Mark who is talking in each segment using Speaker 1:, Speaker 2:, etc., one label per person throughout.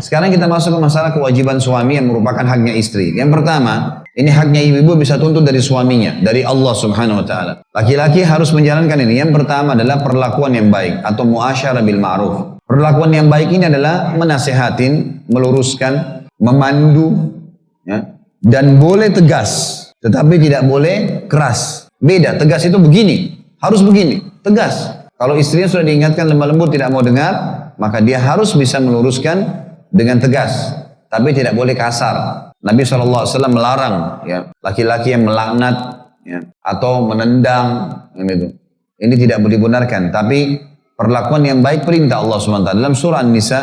Speaker 1: Sekarang kita masuk ke masalah kewajiban suami yang merupakan haknya istri. Yang pertama, ini haknya ibu-ibu bisa tuntut dari suaminya, dari Allah Subhanahu wa taala. Laki-laki harus menjalankan ini. Yang pertama adalah perlakuan yang baik atau muasyarah bil ma'ruf. Perlakuan yang baik ini adalah menasehatin, meluruskan, memandu, ya, dan boleh tegas, tetapi tidak boleh keras. Beda, tegas itu begini, harus begini, tegas. Kalau istrinya sudah diingatkan lemah lembut tidak mau dengar, maka dia harus bisa meluruskan dengan tegas, tapi tidak boleh kasar. Nabi SAW melarang ya, laki-laki yang melaknat ya, atau menendang. Gitu. Ini tidak dibenarkan, tapi perlakuan yang baik perintah Allah SWT. Dalam surah An-Nisa,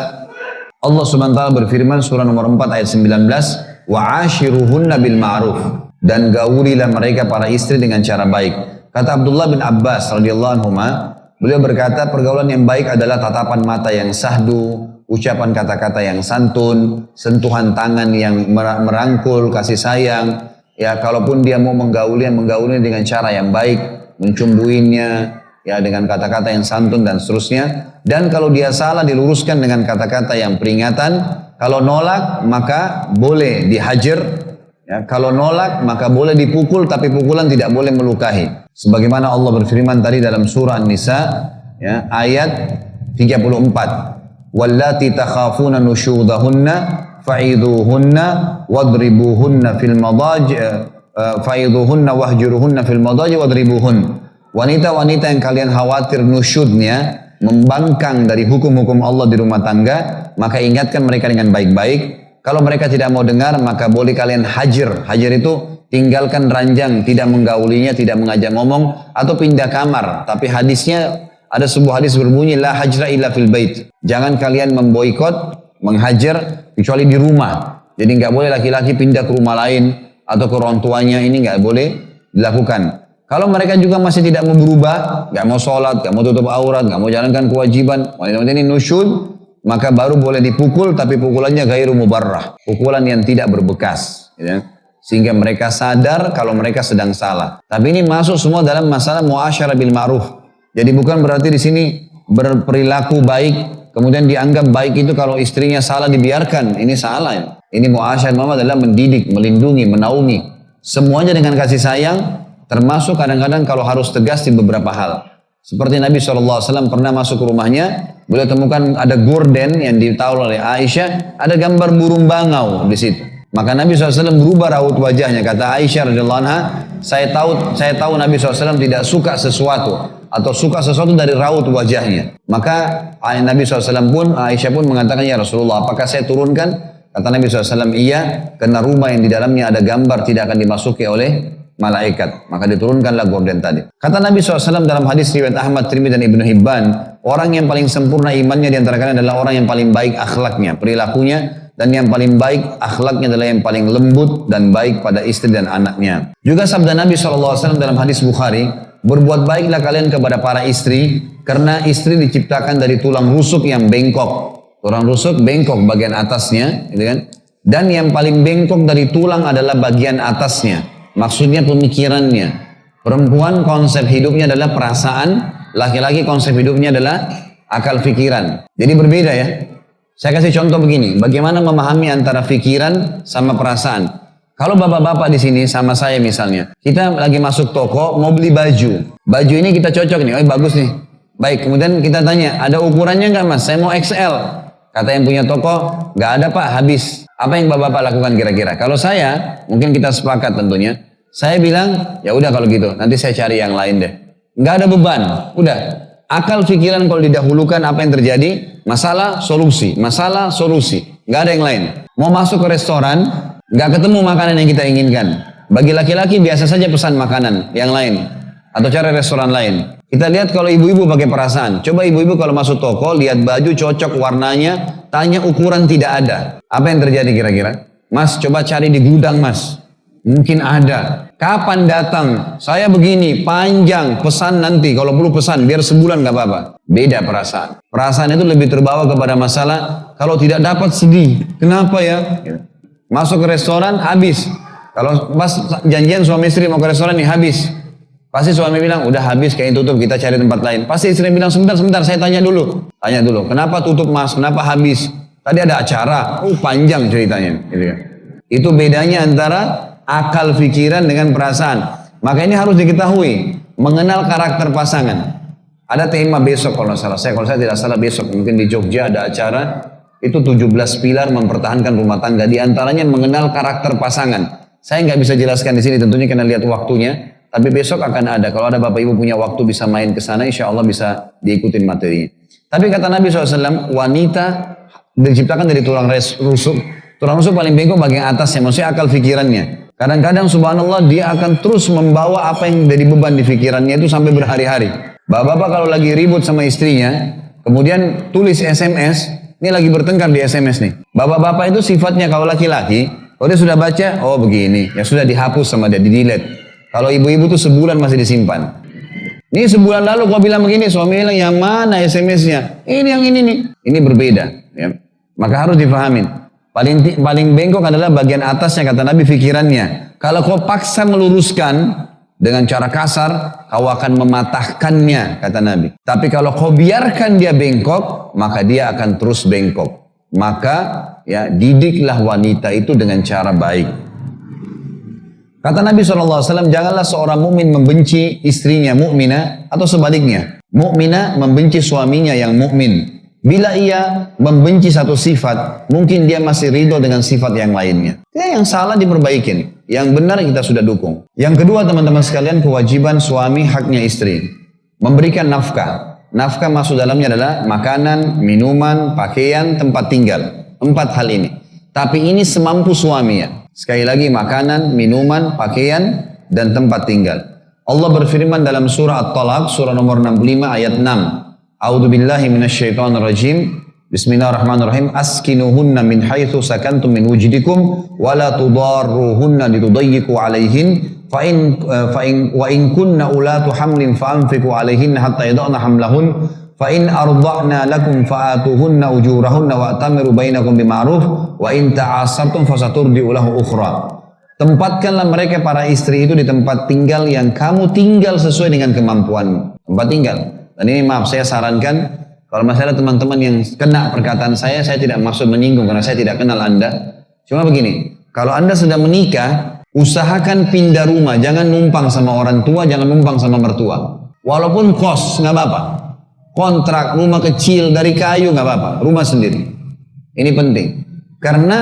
Speaker 1: Allah SWT berfirman surah nomor 4 ayat 19, وَعَاشِرُهُنَّ بِالْمَعْرُوفِ, dan gaulilah mereka para istri dengan cara baik. Kata Abdullah bin Abbas radhiyallahu anhu, beliau berkata pergaulan yang baik adalah tatapan mata yang sahdu, ucapan kata-kata yang santun, sentuhan tangan yang merangkul, kasih sayang. Ya, kalaupun dia mau menggaulinya dengan cara yang baik, mencumbuinya, ya dengan kata-kata yang santun dan seterusnya. Dan kalau dia salah diluruskan dengan kata-kata yang peringatan. Kalau nolak maka boleh dihajar. Ya, kalau nolak maka boleh dipukul, tapi pukulan tidak boleh melukai. Sebagaimana Allah berfirman tadi dalam surah An-Nisa, ya, ayat 34. Wallati takhafuna nusyudahunna fa'idhuhunna wadribuhunna fil madaj fa'idhuhunna wahjuruhunna fil madaj wadribuhun. Wanita-wanita yang kalian khawatir nusyudnya, membangkang dari hukum-hukum Allah di rumah tangga, maka ingatkan mereka dengan baik-baik. Kalau mereka tidak mau dengar, maka boleh kalian hajar. Hajar itu tinggalkan ranjang, tidak menggaulinya, tidak mengajak ngomong, atau pindah kamar. Tapi hadisnya, ada sebuah hadis berbunyi, la hajra illa fil bait. Jangan kalian memboikot, menghajar, kecuali di rumah. Jadi nggak boleh laki-laki pindah ke rumah lain, atau ke orang tuanya, ini nggak boleh dilakukan. Kalau mereka juga masih tidak mau berubah, nggak mau sholat, nggak mau tutup aurat, nggak mau jalankan kewajiban, wanita-wanita ini nusyud, maka baru boleh dipukul, tapi pukulannya ghairu mubarrah, pukulan yang tidak berbekas, ya. Sehingga mereka sadar kalau mereka sedang salah. Tapi ini masuk semua dalam masalah muasyarah bil ma'ruf. Jadi bukan berarti di sini berperilaku baik, kemudian dianggap baik itu kalau istrinya salah dibiarkan. Ini salah ya. Ini muasyarah mama adalah mendidik, melindungi, menaungi. Semuanya dengan kasih sayang, termasuk kadang-kadang kalau harus tegas di beberapa hal. Seperti Nabi SAW pernah masuk ke rumahnya, beliau temukan ada gorden yang ditaruh oleh Aisyah, ada gambar burung bangau di situ. Maka Nabi SAW berubah raut wajahnya. Kata Aisyah radhiyallahu anha, saya tahu Nabi SAW tidak suka sesuatu atau suka sesuatu dari raut wajahnya. Maka Nabi SAW pun, Aisyah pun mengatakan, ya Rasulullah, apakah saya turunkan? Kata Nabi SAW, iya, karena rumah yang di dalamnya ada gambar tidak akan dimasuki oleh malaikat. Maka diturunkanlah gorden tadi. Kata Nabi SAW dalam hadis riwayat Ahmad, Tirmidzi dan Ibnu Hibban, orang yang paling sempurna imannya diantara kalian adalah orang yang paling baik akhlaknya, perilakunya, dan yang paling baik akhlaknya adalah yang paling lembut dan baik pada istri dan anaknya. Juga sabda Nabi SAW dalam hadis Bukhari, berbuat baiklah kalian kepada para istri, karena istri diciptakan dari tulang rusuk yang bengkok. Tulang rusuk bengkok bagian atasnya, gitu kan? Dan yang paling bengkok dari tulang adalah bagian atasnya. Maksudnya pemikirannya. Perempuan konsep hidupnya adalah perasaan, laki-laki konsep hidupnya adalah akal pikiran. Jadi berbeda ya. Saya kasih contoh begini, bagaimana memahami antara pikiran sama perasaan. Kalau bapak-bapak di sini sama saya misalnya, kita lagi masuk toko mau beli baju. Baju ini kita cocok nih, oh bagus nih. Baik, kemudian kita tanya, ada ukurannya nggak mas? Saya mau XL. Kata yang punya toko, nggak ada pak, habis. Apa yang bapak-bapak lakukan kira-kira? Kalau saya, mungkin kita sepakat tentunya. Saya bilang, ya udah kalau gitu, nanti saya cari yang lain deh. Nggak ada beban, udah. Akal pikiran kalau didahulukan apa yang terjadi? Masalah, solusi. Masalah, solusi. Nggak ada yang lain. Mau masuk ke restoran, nggak ketemu makanan yang kita inginkan. Bagi laki-laki biasa saja pesan makanan yang lain. Atau cari restoran lain. Kita lihat kalau ibu-ibu pakai perasaan. Coba ibu-ibu kalau masuk toko, lihat baju cocok warnanya, tanya ukuran tidak ada. Apa yang terjadi kira-kira? Mas, coba cari di gudang mas. Mungkin ada. Kapan datang? Saya begini, panjang, pesan nanti. Kalau perlu pesan, biar sebulan gak apa-apa. Beda perasaan. Perasaan itu lebih terbawa kepada masalah, kalau tidak dapat sedih. Kenapa ya? Masuk ke restoran, habis. Kalau pas janjian suami istri mau ke restoran nih, habis. Pasti suami bilang, udah habis, kayaknya tutup, kita cari tempat lain. Pasti istri bilang, sebentar, saya tanya dulu. Tanya dulu, kenapa tutup mas? Kenapa habis? Tadi ada acara, panjang ceritanya. Gitu ya. Itu bedanya antara akal pikiran dengan perasaan. Maka ini harus diketahui, mengenal karakter pasangan. Ada tema besok kalau saya tidak salah besok, mungkin di Jogja ada acara, itu 17 pilar mempertahankan rumah tangga. Di antaranya mengenal karakter pasangan. Saya nggak bisa jelaskan di sini tentunya karena lihat waktunya. Tapi besok akan ada. Kalau ada bapak ibu punya waktu bisa main ke sana, insya Allah bisa diikutin materinya. Tapi kata Nabi SAW, wanita diciptakan dari tulang rusuk. Tulang rusuk paling bengkok bagian atasnya, maksudnya akal pikirannya. Kadang-kadang subhanallah dia akan terus membawa apa yang jadi beban di pikirannya itu sampai berhari-hari. Bapak-bapak kalau lagi ribut sama istrinya, kemudian tulis SMS, ini lagi bertengkar di SMS nih. Bapak-bapak itu sifatnya kalau laki-laki, kalau dia sudah baca, oh begini, ya sudah dihapus sama dia, di-delete. Kalau ibu-ibu tuh sebulan masih disimpan. Ini sebulan lalu kau bilang begini, suami bilang yang mana SMS-nya? Ini yang ini nih. Ini berbeda. Ya. Maka harus difahamin. Paling bengkok adalah bagian atasnya kata Nabi pikirannya. Kalau kau paksa meluruskan dengan cara kasar, kau akan mematahkannya kata Nabi. Tapi kalau kau biarkan dia bengkok, maka dia akan terus bengkok. Maka ya didiklah wanita itu dengan cara baik. Kata Nabi SAW, janganlah seorang mukmin membenci istrinya mukminah atau sebaliknya. Mukminah membenci suaminya yang mukmin. Bila ia membenci satu sifat, mungkin dia masih ridho dengan sifat yang lainnya. Ya, yang salah diperbaikin, yang benar kita sudah dukung. Yang kedua teman-teman sekalian, kewajiban suami haknya istri. Memberikan nafkah. Nafkah masuk dalamnya adalah makanan, minuman, pakaian, tempat tinggal. 4 hal ini. Tapi ini semampu suaminya. Sekali lagi makanan, minuman, pakaian, dan tempat tinggal. Allah berfirman dalam surah At-Talaq, surah nomor 65 ayat 6. A'udzu billahi minasyaitonir rajim. Bismillahirrahmanirrahim. Askinuhunna min haitsu sakantum min wujdikum wa la tudarruhunna litudayyiqu 'alaihin fa in kunna ulatu hamlin fa anfiqu 'alaihinna hatta yad'na hamlahun fa in arda'na lakum fa'atuhunna ujurahunna wa'tamiru bainakum bima'ruf wa in ta'asartum fasaturdi'u lahu ukhra. Tempatkanlah mereka para istri itu di tempat tinggal yang kamu tinggal sesuai dengan kemampuanmu. Tempat tinggal. Dan ini maaf saya sarankan kalau masalah teman-teman yang kena perkataan saya tidak maksud menyinggung karena saya tidak kenal Anda. Cuma begini, kalau Anda sudah menikah, usahakan pindah rumah, jangan numpang sama orang tua, jangan numpang sama mertua. Walaupun kos nggak apa-apa. Kontrak rumah kecil dari kayu nggak apa-apa, rumah sendiri. Ini penting karena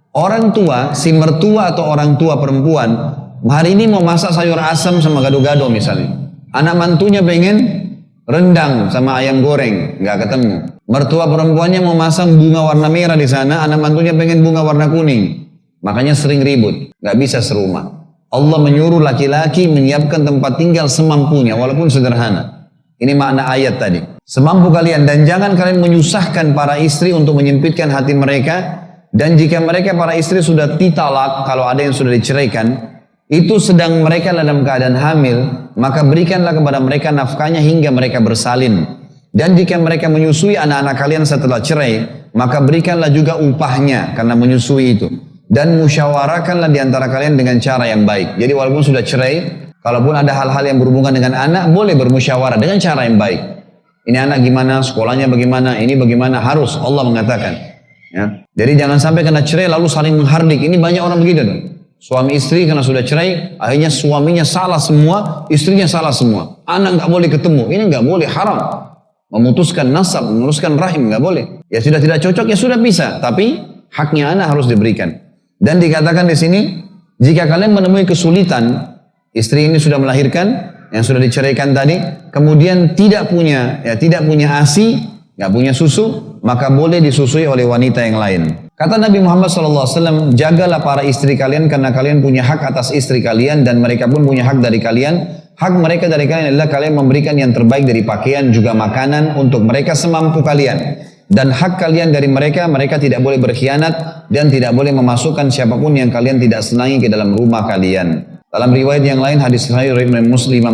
Speaker 1: orang tua, si mertua atau orang tua perempuan hari ini mau masak sayur asam sama gado-gado misalnya, anak mantunya pengen rendang sama ayam goreng, nggak ketemu. Mertua perempuannya mau masang bunga warna merah di sana, anak mantunya pengen bunga warna kuning, makanya sering ribut, nggak bisa serumah. Allah menyuruh laki-laki menyiapkan tempat tinggal semampunya, walaupun sederhana. Ini makna ayat tadi. Semampu kalian dan jangan kalian menyusahkan para istri untuk menyempitkan hati mereka. Dan jika mereka para istri sudah ditalak, kalau ada yang sudah diceraikan, itu sedang mereka dalam keadaan hamil, maka berikanlah kepada mereka nafkahnya hingga mereka bersalin. Dan jika mereka menyusui anak-anak kalian setelah cerai, maka berikanlah juga upahnya karena menyusui itu. Dan musyawarahkanlah di antara kalian dengan cara yang baik. Jadi walaupun sudah cerai, kalaupun ada hal-hal yang berhubungan dengan anak, boleh bermusyawarah dengan cara yang baik. Ini anak gimana, sekolahnya bagaimana, ini bagaimana, harus Allah mengatakan. Ya. Jadi jangan sampai kena cerai lalu saling menghardik. Ini banyak orang begitu dong. Suami istri karena sudah cerai, akhirnya suaminya salah semua, istrinya salah semua. Anak nggak boleh ketemu, ini nggak boleh, haram. Memutuskan nasab, memutuskan rahim nggak boleh. Ya sudah tidak cocok, ya sudah bisa. Tapi haknya anak harus diberikan. Dan dikatakan di sini, jika kalian menemui kesulitan, istri ini sudah melahirkan, yang sudah diceraikan tadi, kemudian tidak punya ASI, nggak punya susu, maka boleh disusui oleh wanita yang lain. Kata Nabi Muhammad SAW, jagalah para istri kalian karena kalian punya hak atas istri kalian dan mereka pun punya hak dari kalian. Hak mereka dari kalian adalah kalian memberikan yang terbaik dari pakaian juga makanan untuk mereka semampu kalian. Dan hak kalian dari mereka, mereka tidak boleh berkhianat dan tidak boleh memasukkan siapapun yang kalian tidak senangi ke dalam rumah kalian. Dalam riwayat yang lain, hadis sahih riwayat Muslim,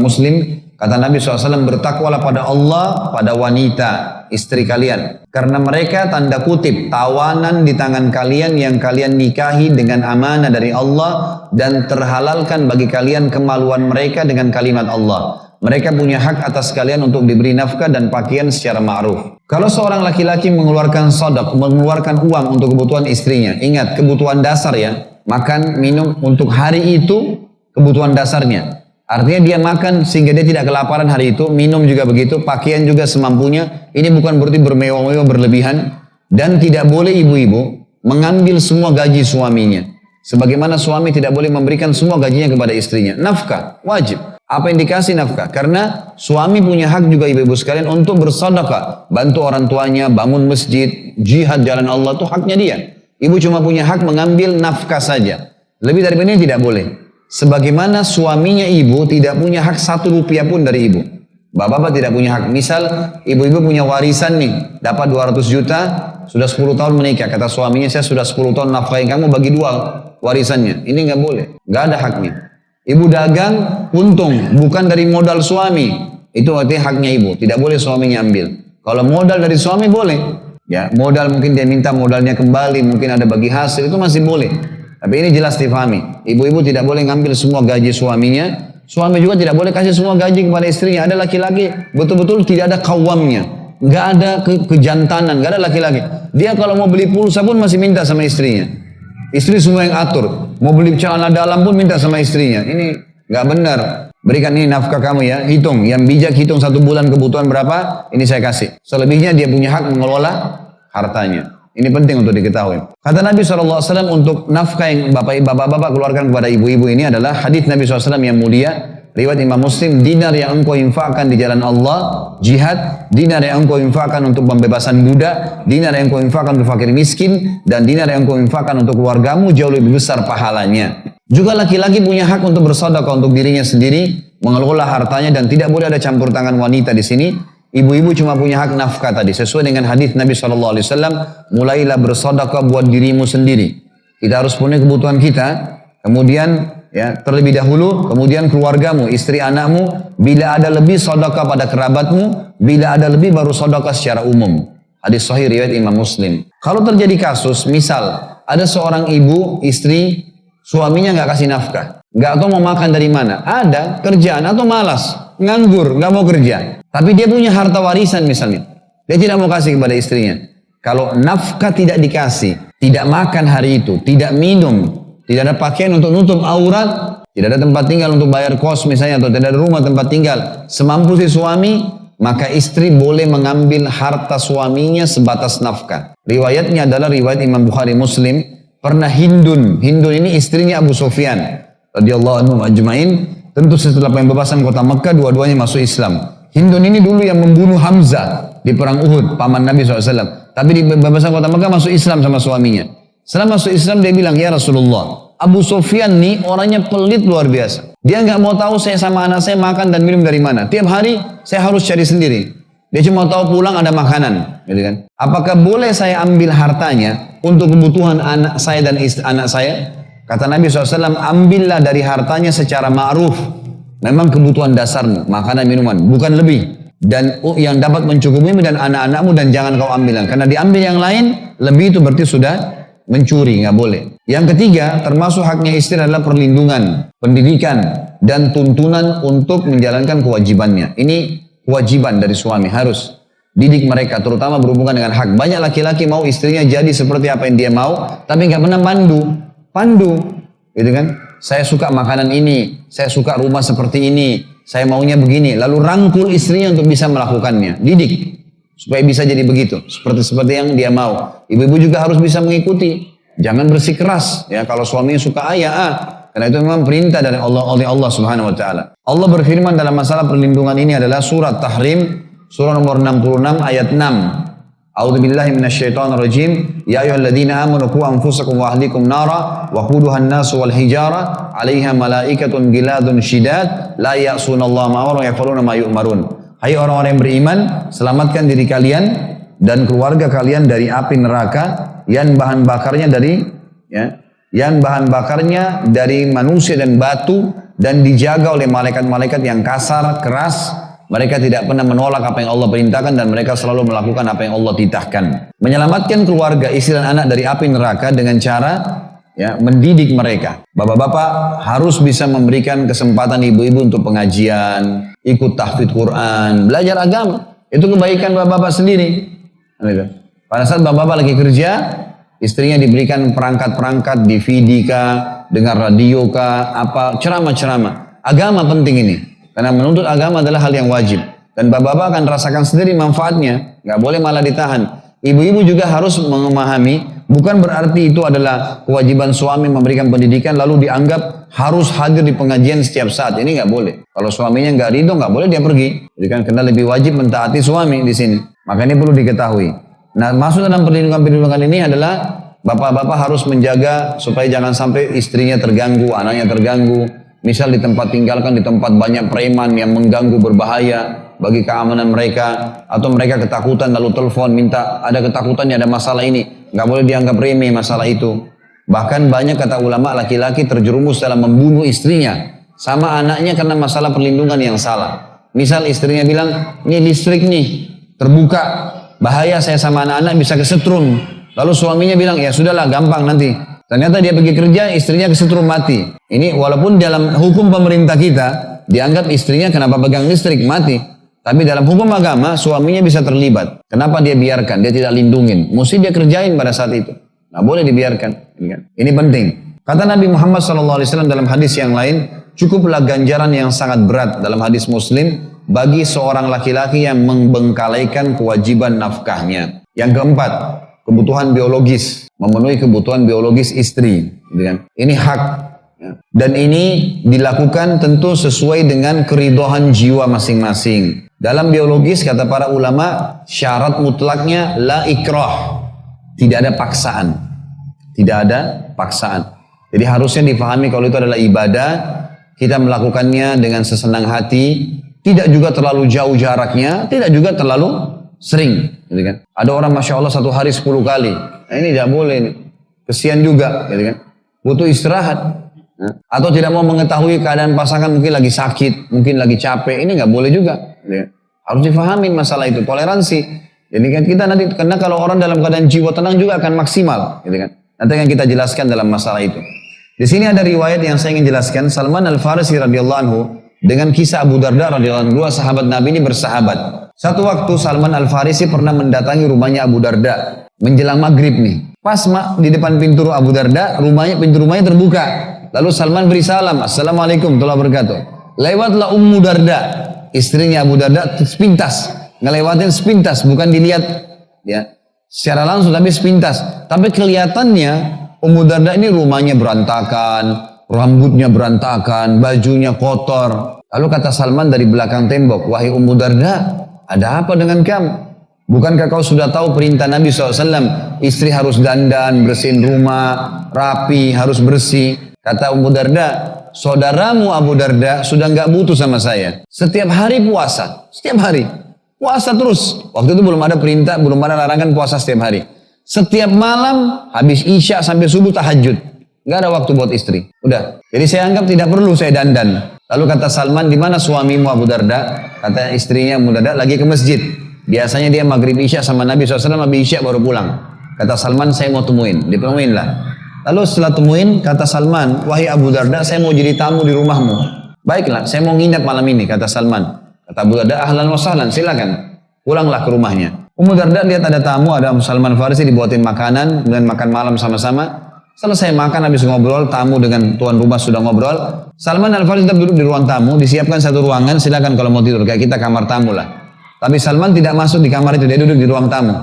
Speaker 1: kata Nabi SAW, bertakwalah pada Allah, pada wanita, istri kalian. Karena mereka tanda kutip, tawanan di tangan kalian yang kalian nikahi dengan amanah dari Allah dan terhalalkan bagi kalian kemaluan mereka dengan kalimat Allah. Mereka punya hak atas kalian untuk diberi nafkah dan pakaian secara ma'ruf. Kalau seorang laki-laki mengeluarkan sedekah, mengeluarkan uang untuk kebutuhan istrinya, ingat kebutuhan dasar ya, makan, minum untuk hari itu kebutuhan dasarnya. Artinya dia makan sehingga dia tidak kelaparan hari itu, minum juga begitu, pakaian juga semampunya. Ini bukan berarti bermewah-mewah berlebihan. Dan tidak boleh ibu-ibu mengambil semua gaji suaminya. Sebagaimana suami tidak boleh memberikan semua gajinya kepada istrinya. Nafkah, wajib. Apa yang dikasih nafkah? Karena suami punya hak juga ibu-ibu sekalian untuk bersedekah. Bantu orang tuanya, bangun masjid, jihad jalan Allah, itu haknya dia. Ibu cuma punya hak mengambil nafkah saja. Lebih dari ini tidak boleh. Sebagaimana suaminya ibu tidak punya hak 1 rupiah pun dari ibu. Bapak-bapak tidak punya hak. Misal ibu-ibu punya warisan nih, dapat 200 juta, sudah 10 tahun menikah. Kata suaminya, saya sudah 10 tahun nafkahin kamu, bagi 2 warisannya. Ini nggak boleh, nggak ada haknya. Ibu dagang, untung, bukan dari modal suami. Itu artinya haknya ibu, tidak boleh suaminya ambil. Kalau modal dari suami boleh. Ya, modal mungkin dia minta modalnya kembali, mungkin ada bagi hasil, itu masih boleh. Tapi ini jelas difahami. Ibu-ibu tidak boleh ngambil semua gaji suaminya. Suami juga tidak boleh kasih semua gaji kepada istrinya. Ada laki-laki betul-betul tidak ada kawamnya. Nggak ada kejantanan, nggak ada laki-laki. Dia kalau mau beli pulsa pun masih minta sama istrinya. Istri semua yang atur. Mau beli celana dalam pun minta sama istrinya. Ini nggak benar. Berikan ini nafkah kamu ya. Hitung. Yang bijak hitung 1 bulan kebutuhan berapa. Ini saya kasih. Selebihnya dia punya hak mengelola hartanya. Ini penting untuk diketahui. Kata Nabi SAW untuk nafkah yang bapak-bapak keluarkan kepada ibu-ibu ini adalah hadis Nabi SAW yang mulia. Riwayat Imam Muslim, dinar yang engkau infakkan di jalan Allah, jihad, dinar yang engkau infakkan untuk pembebasan budak, dinar yang engkau infakkan untuk fakir miskin, dan dinar yang engkau infakkan untuk keluargamu jauh lebih besar pahalanya. Juga laki-laki punya hak untuk bersedekah untuk dirinya sendiri, mengelola hartanya dan tidak boleh ada campur tangan wanita di sini. Ibu-ibu cuma punya hak nafkah tadi sesuai dengan hadis Nabi SAW. Mulailah bersedekah buat dirimu sendiri. Kita harus punya kebutuhan kita, kemudian ya terlebih dahulu, kemudian keluargamu, istri anakmu. Bila ada lebih sedekah pada kerabatmu, bila ada lebih baru sedekah secara umum. Hadis sahih riwayat Imam Muslim. Kalau terjadi kasus, misal ada seorang ibu, istri, suaminya nggak kasih nafkah, nggak tahu mau makan dari mana, ada kerjaan atau malas, nganggur, nggak mau kerja. Tapi dia punya harta warisan misalnya, dia tidak mau kasih kepada istrinya. Kalau nafkah tidak dikasih, tidak makan hari itu, tidak minum, tidak ada pakaian untuk nutup aurat, tidak ada tempat tinggal untuk bayar kos misalnya, atau tidak ada rumah tempat tinggal, semampu si suami, maka istri boleh mengambil harta suaminya sebatas nafkah. Riwayatnya adalah riwayat Imam Bukhari Muslim. Pernah Hindun ini istrinya Abu Sufyan radhiyallahu anhu ajmain. Tentu setelah pembebasan kota Mekah, dua-duanya masuk Islam. Hindun ini dulu yang membunuh Hamzah di perang Uhud, paman Nabi SAW. Tapi di pembebasan kota Mekah masuk Islam sama suaminya. Setelah masuk Islam dia bilang, ya Rasulullah, Abu Sufyan nih orangnya pelit luar biasa. Dia nggak mau tahu saya sama anak saya makan dan minum dari mana. Tiap hari saya harus cari sendiri. Dia cuma tahu pulang ada makanan, gitu kan? Apakah boleh saya ambil hartanya untuk kebutuhan anak saya dan anak saya? Kata Nabi SAW, ambillah dari hartanya secara ma'ruf. Memang kebutuhan dasarmu, makanan, minuman, bukan lebih. Dan yang dapat mencukupimu dan anak-anakmu, dan jangan kau ambilkan. Karena diambil yang lain, lebih itu berarti sudah mencuri, nggak boleh. Yang ketiga, termasuk haknya istri adalah perlindungan, pendidikan, dan tuntunan untuk menjalankan kewajibannya. Ini kewajiban dari suami, harus didik mereka, terutama berhubungan dengan hak. Banyak laki-laki mau istrinya jadi seperti apa yang dia mau, tapi nggak pernah pandu, gitu kan? Saya suka makanan ini, saya suka rumah seperti ini, saya maunya begini. Lalu rangkul istrinya untuk bisa melakukannya, didik supaya bisa jadi begitu, seperti yang dia mau. Ibu-ibu juga harus bisa mengikuti. Jangan bersikeras ya kalau suaminya suka karena itu memang perintah dari Allah Subhanahu wa taala. Allah berfirman dalam masalah perlindungan ini adalah surat Tahrim, surah nomor 66 ayat 6. A'udzubillahi minasyaitonirrajim. Ya ayyuhalladzina amanu qu anfusakum wa ahlikum nara wa quduhan nasu wal hijara 'alaiha malaikatun giladun syidad la ya'sunallaha ma amara wa yaf'aluna ma yu'marun. Hai orang-orang yang beriman, selamatkan diri kalian dan keluarga kalian dari api neraka yang bahan bakarnya dari manusia dan batu, dan dijaga oleh malaikat-malaikat yang kasar, keras. Mereka tidak pernah menolak apa yang Allah perintahkan dan mereka selalu melakukan apa yang Allah titahkan. Menyelamatkan keluarga, istri dan anak dari api neraka dengan cara ya, mendidik mereka. Bapak-bapak harus bisa memberikan kesempatan ibu-ibu untuk pengajian, ikut tahfidz Quran, belajar agama. Itu kebaikan bapak-bapak sendiri. Pada saat bapak-bapak lagi kerja, istrinya diberikan perangkat-perangkat, DVD kah, dengar radio kah, apa, ceramah-ceramah. Agama penting ini. Karena menuntut agama adalah hal yang wajib. Dan bapak-bapak akan rasakan sendiri manfaatnya. Nggak boleh malah ditahan. Ibu-ibu juga harus memahami, bukan berarti itu adalah kewajiban suami memberikan pendidikan lalu dianggap harus hadir di pengajian setiap saat. Ini nggak boleh. Kalau suaminya nggak ridho, nggak boleh dia pergi. Jadi kan karena lebih wajib mentaati suami di sini. Maka ini perlu diketahui. Nah, maksud dalam perlindungan ini adalah bapak-bapak harus menjaga supaya jangan sampai istrinya terganggu, anaknya terganggu. Misal di tempat tinggalkan, di tempat banyak preman yang mengganggu berbahaya bagi keamanan mereka, atau mereka ketakutan lalu telepon minta ada ketakutannya ada masalah ini, nggak boleh dianggap remeh masalah itu. Bahkan banyak kata ulama laki-laki terjerumus dalam membunuh istrinya sama anaknya karena masalah perlindungan yang salah. Misal istrinya bilang, ini listrik nih terbuka, bahaya saya sama anak-anak bisa kesetrum. Lalu suaminya bilang, ya sudahlah gampang nanti. Ternyata dia pergi kerja, istrinya kesetrum mati. Ini walaupun dalam hukum pemerintah kita dianggap istrinya kenapa pegang listrik mati. Tapi dalam hukum agama suaminya bisa terlibat. Kenapa dia biarkan? Dia tidak lindungin. Mesti dia kerjain pada saat itu. Nggak boleh dibiarkan. Ini penting. Kata Nabi Muhammad SAW dalam hadis yang lain, cukuplah ganjaran yang sangat berat dalam hadis Muslim bagi seorang laki-laki yang membengkalaikan kewajiban nafkahnya. Yang keempat, kebutuhan biologis, memenuhi kebutuhan biologis istri. Ini hak. Dan ini dilakukan tentu sesuai dengan keridhaan jiwa masing-masing. Dalam biologis kata para ulama, syarat mutlaknya la ikrah. Tidak ada paksaan. Tidak ada paksaan. Jadi harusnya difahami kalau itu adalah ibadah, kita melakukannya dengan sesenang hati, tidak juga terlalu jauh jaraknya, tidak juga terlalu sering. Ada orang Masya Allah 1 hari 10 kali. Nah, ini tidak boleh. Ini. Kesian juga. Butuh istirahat. Atau tidak mau mengetahui keadaan pasangan, mungkin lagi sakit, mungkin lagi capek, ini nggak boleh juga. Harus difahami masalah itu, toleransi. Jadi kan kita nanti, karena kalau orang dalam keadaan jiwa tenang juga akan maksimal. Nanti akan kita jelaskan dalam masalah itu. Di sini ada riwayat yang saya ingin jelaskan, Salman Al-Farisi radhiyallahu anhu dengan kisah Abu Darda radhiyallahu anhu, dua sahabat Nabi ini bersahabat. Satu waktu Salman Al-Farisi pernah mendatangi rumahnya Abu Darda menjelang maghrib nih. Pas di depan pintu Abu Darda, pintu rumahnya terbuka. Lalu Salman beri salam, Assalamualaikum warahmatullahi wabarakatuh. Lewatlah Ummu Darda, istrinya Abu Darda, sepintas. Ngelewatin sepintas, bukan dilihat ya secara langsung, tapi sepintas. Tapi kelihatannya Ummu Darda ini rumahnya berantakan, rambutnya berantakan, bajunya kotor. Lalu kata Salman dari belakang tembok, wahai Ummu Darda, ada apa dengan kamu? Bukankah kau sudah tahu perintah Nabi SAW, istri harus dandan, bersihin rumah, rapi, harus bersih. Kata Ummu Darda, saudaramu Abu Darda sudah nggak butuh sama saya. Setiap hari puasa, setiap hari. Puasa terus. Waktu itu belum ada perintah, belum ada larangan puasa setiap hari. Setiap malam, habis isya sampai subuh tahajud. Nggak ada waktu buat istri. Udah. Jadi saya anggap tidak perlu saya dandan. Lalu kata Salman, di mana suamimu Abu Darda? Kata istrinya Abu Darda, lagi ke masjid. Biasanya dia maghrib isya sama Nabi SAW, habis isya baru pulang. Kata Salman, saya mau temuin. Ditemuin lah. Lalu setelah temuin, kata Salman, wahai Abu Darda, saya mau jadi tamu di rumahmu. Baiklah, saya mau nginap malam ini, kata Salman. Kata Abu Darda, ahlan wa sahlan, silakan. Pulanglah ke rumahnya. Ummu Darda lihat ada tamu, ada Salman Farisi dibuatin makanan, dan makan malam sama-sama. Selesai makan, habis ngobrol, tamu dengan tuan rumah sudah ngobrol. Salman Al-Farisi tetap duduk di ruang tamu, disiapkan satu ruangan, silakan kalau mau tidur, kayak kita kamar tamu lah. Tapi Salman tidak masuk di kamar itu, dia duduk di ruang tamu.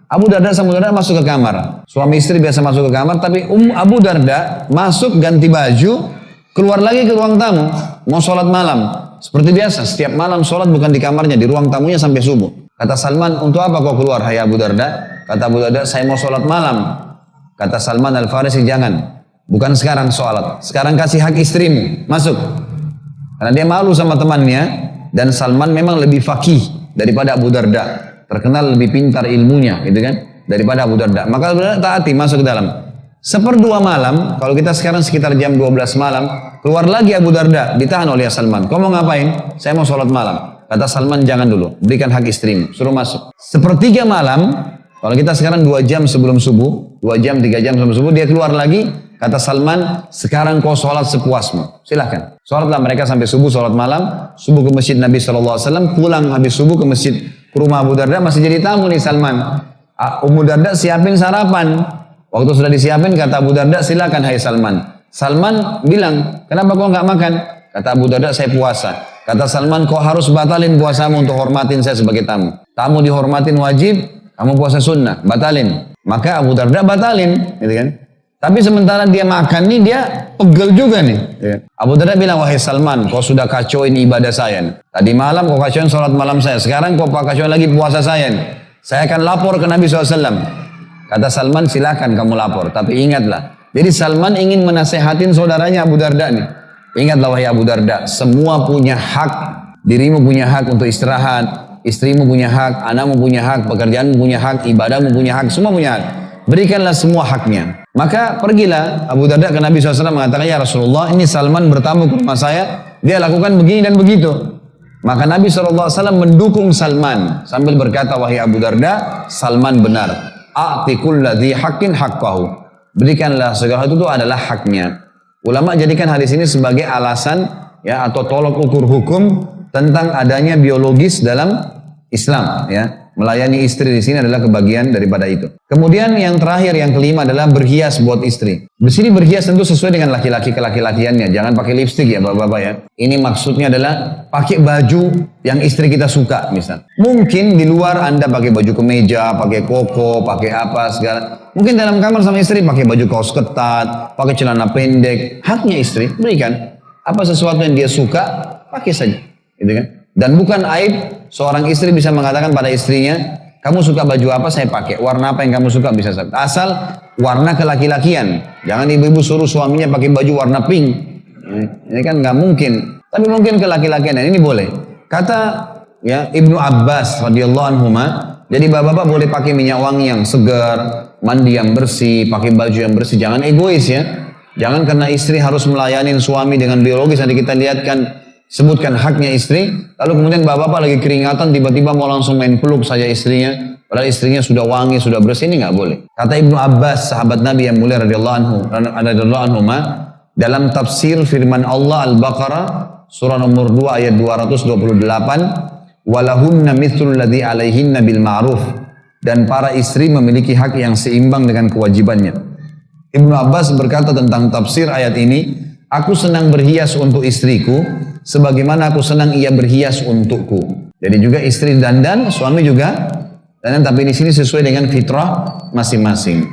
Speaker 1: Abu Darda sama Darda masuk ke kamar. Suami istri biasa masuk ke kamar, tapi Abu Darda masuk ganti baju, keluar lagi ke ruang tamu, mau sholat malam. Seperti biasa, setiap malam sholat bukan di kamarnya, di ruang tamunya sampai subuh. Kata Salman, untuk apa kau keluar, hai Abu Darda? Kata Abu Darda, saya mau sholat malam. Kata Salman Al-Farisi, jangan. Bukan sekarang sholat. Sekarang kasih hak istrimu, masuk. Karena dia malu sama temannya, dan Salman memang lebih faqih daripada Abu Darda. Terkenal lebih pintar ilmunya, gitu kan, daripada Abu Darda. Maka Abu Darda taati, masuk ke dalam. 1/2 malam, kalau kita sekarang sekitar jam 12 malam, keluar lagi Abu Darda, ditahan oleh Salman. Kau mau ngapain? Saya mau sholat malam. Kata Salman, jangan dulu, berikan hak istrimu, suruh masuk. 1/3 malam, kalau kita sekarang 2 jam sebelum subuh, 2 jam, 3 jam sebelum subuh, dia keluar lagi, Kata Salman, sekarang kau sholat sepuasmu. Silahkan. Sholatlah mereka sampai subuh, sholat malam. Subuh ke masjid Nabi SAW. Pulang habis subuh ke masjid. Ke rumah Abu Darda masih jadi tamu nih Salman. Abu Darda siapin sarapan. Waktu sudah disiapin kata Abu Darda, silakan hai Salman. Salman bilang, kenapa kau nggak makan? Kata Abu Darda, saya puasa. Kata Salman, kau harus batalin puasamu untuk hormatin saya sebagai tamu. Tamu dihormatin wajib, kamu puasa sunnah, batalin. Maka Abu Darda batalin, gitu kan? Tapi sementara dia makan nih, dia pegel juga nih. Ya. Abu Darda bilang, wahai Salman, kau sudah kacauin ibadah saya. Tadi malam kau kacauin sholat malam saya. Sekarang kau kacauin lagi puasa saya. Saya akan lapor ke Nabi SAW. Kata Salman, silakan kamu lapor. Tapi ingatlah. Jadi Salman ingin menasehatin saudaranya Abu Darda nih. Ingatlah wahai Abu Darda, semua punya hak. Dirimu punya hak untuk istirahat. Istrimu punya hak, anakmu punya hak, pekerjaanmu punya hak, ibadahmu punya hak. Semua punya hak. Berikanlah semua haknya. Maka pergilah Abu Darda ke Nabi SAW mengatakan, ya Rasulullah, ini Salman bertamu ke rumah saya, dia lakukan begini dan begitu. Maka Nabi SAW mendukung Salman sambil berkata, wahai Abu Darda, Salman benar. A'ti kulladzi haqqin haqqahu. Berikanlah segala itu adalah haknya. Ulama jadikan hadis ini sebagai alasan ya atau tolok ukur hukum tentang adanya biologis dalam Islam ya. Melayani istri di sini adalah kebagian daripada itu. Kemudian yang terakhir, yang kelima adalah berhias buat istri. Di sini berhias tentu sesuai dengan laki-laki kelaki-lakiannya. Jangan pakai lipstik ya bapak-bapak ya. Ini maksudnya adalah pakai baju yang istri kita suka misal. Mungkin di luar Anda pakai baju kemeja, pakai koko, pakai apa segala. Mungkin dalam kamar sama istri pakai baju kaos ketat, pakai celana pendek. Haknya istri, berikan. Apa sesuatu yang dia suka, pakai saja. Gitu kan? Dan bukan aib seorang istri bisa mengatakan pada istrinya, kamu suka baju apa saya pakai, warna apa yang kamu suka bisa saya. Asal warna kelaki-lakian. Jangan ibu-ibu suruh suaminya pakai baju warna pink. Ini kan nggak mungkin. Tapi mungkin kelaki-lakian ini boleh. Kata ya Ibnu Abbas radhiyallahu anhuma, jadi bapak-bapak boleh pakai minyak wangi yang segar, mandi yang bersih, pakai baju yang bersih. Jangan egois ya. Jangan karena istri harus melayani suami dengan biologis. Nanti kita lihatkan sebutkan haknya istri, lalu kemudian bapak-bapak lagi keringatan tiba-tiba mau langsung main peluk saja istrinya, padahal istrinya sudah wangi, sudah bersih, ini nggak boleh. Kata Ibnu Abbas, sahabat Nabi yang mulia radhiyallahu anhu, dalam tafsir firman Allah Al-Baqarah surah nomor 2 ayat 228, walahunna mithlul ladzi alaihinna bil ma'ruf, dan para istri memiliki hak yang seimbang dengan kewajibannya. Ibnu Abbas berkata tentang tafsir ayat ini, aku senang berhias untuk istriku, sebagaimana aku senang ia berhias untukku. Jadi juga istri dandan, suami juga dandan, tapi di sini sesuai dengan fitrah masing-masing.